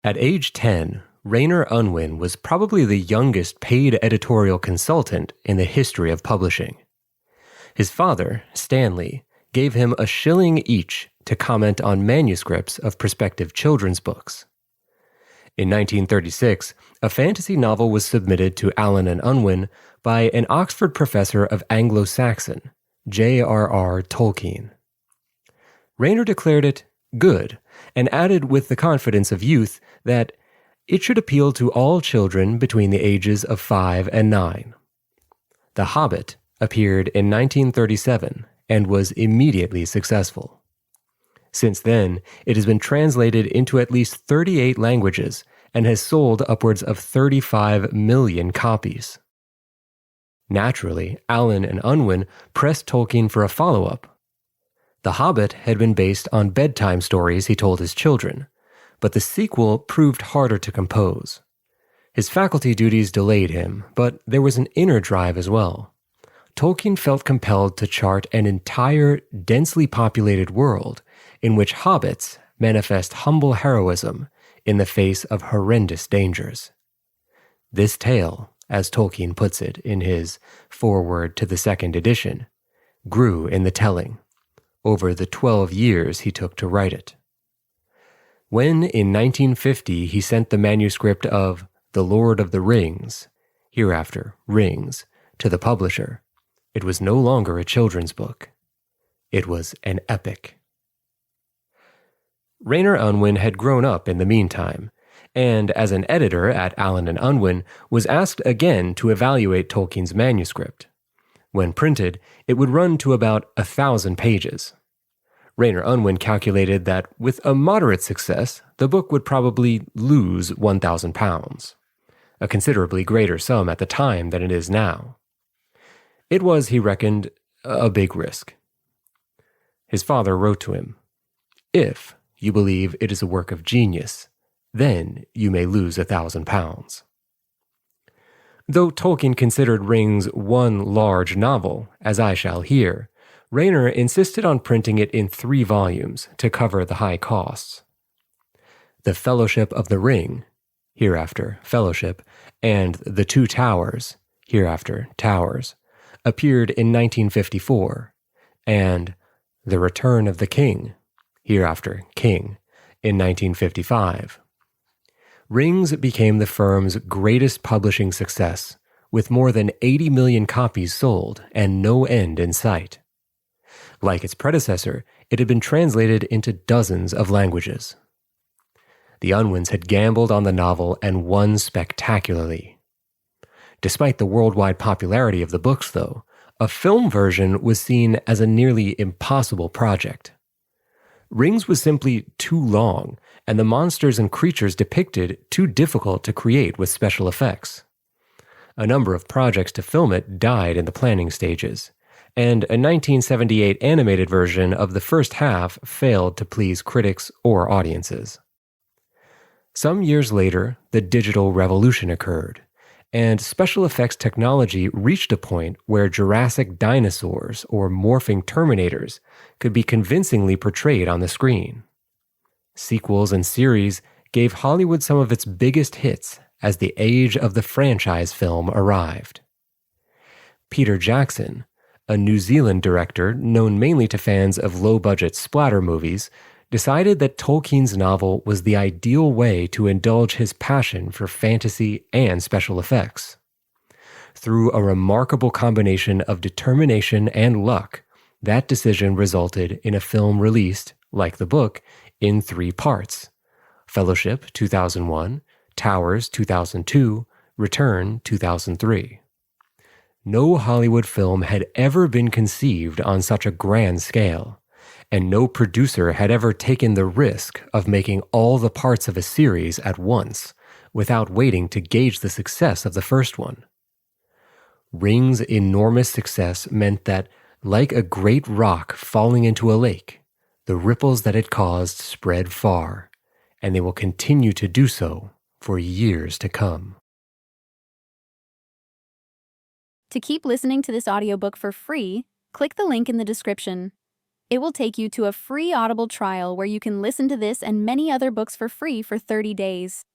At age 10, Rainer Unwin was probably the youngest paid editorial consultant in the history of publishing. His father, Stanley, gave him $1 each to comment on manuscripts of prospective children's books. In 1936, a fantasy novel was submitted to Allen and Unwin by an Oxford professor of Anglo-Saxon, J.R.R. Tolkien. Rainer declared it good and added with the confidence of youth that it should appeal to all children between the ages of 5 and 9. The Hobbit appeared in 1937 and was immediately successful. Since then, it has been translated into at least 38 languages and has sold upwards of 35 million copies. Naturally, Allen and Unwin pressed Tolkien for a follow-up. The Hobbit had been based on bedtime stories he told his children, but the sequel proved harder to compose. His faculty duties delayed him, but there was an inner drive as well. Tolkien felt compelled to chart an entire, densely populated world in which hobbits manifest humble heroism in the face of horrendous dangers. This tale, as Tolkien puts it in his foreword to the second edition, grew in the telling, over the 12 years he took to write it. When, in 1950, he sent the manuscript of The Lord of the Rings, hereafter Rings, to the publisher, it was no longer a children's book. It was an epic. Rainer Unwin had grown up in the meantime, and as an editor at Allen and Unwin, was asked again to evaluate Tolkien's manuscript. When printed, it would run to about 1,000 pages. Rainer Unwin calculated that with a moderate success, the book would probably lose £1,000, a considerably greater sum at the time than it is now. It was, he reckoned, a big risk. His father wrote to him, "If you believe it is a work of genius, then you may lose £1,000. Though Tolkien considered Rings one large novel, as I shall hear, Rainer insisted on printing it in 3 volumes to cover the high costs. The Fellowship of the Ring, hereafter Fellowship, and The Two Towers, hereafter Towers, appeared in 1954, and The Return of the King, hereafter King, in 1955. Rings became the firm's greatest publishing success, with more than 80 million copies sold and no end in sight. Like its predecessor, it had been translated into dozens of languages. The Unwins had gambled on the novel and won spectacularly. Despite the worldwide popularity of the books, though, a film version was seen as a nearly impossible project. Rings was simply too long, and the monsters and creatures depicted too difficult to create with special effects. A number of projects to film it died in the planning stages, and a 1978 animated version of the first half failed to please critics or audiences. Some years later, the digital revolution occurred, and special effects technology reached a point where Jurassic dinosaurs or morphing Terminators could be convincingly portrayed on the screen. Sequels and series gave Hollywood some of its biggest hits as the age of the franchise film arrived. Peter Jackson, a New Zealand director known mainly to fans of low-budget splatter movies, decided that Tolkien's novel was the ideal way to indulge his passion for fantasy and special effects. Through a remarkable combination of determination and luck, that decision resulted in a film released, like the book, in 3 parts: Fellowship 2001, Towers 2002, Return 2003. No Hollywood film had ever been conceived on such a grand scale, and no producer had ever taken the risk of making all the parts of a series at once without waiting to gauge the success of the first one. Rings' enormous success meant that, like a great rock falling into a lake, the ripples that it caused spread far, and they will continue to do so for years to come. To keep listening to this audiobook for free, click the link in the description. It will take you to a free Audible trial where you can listen to this and many other books for free for 30 days.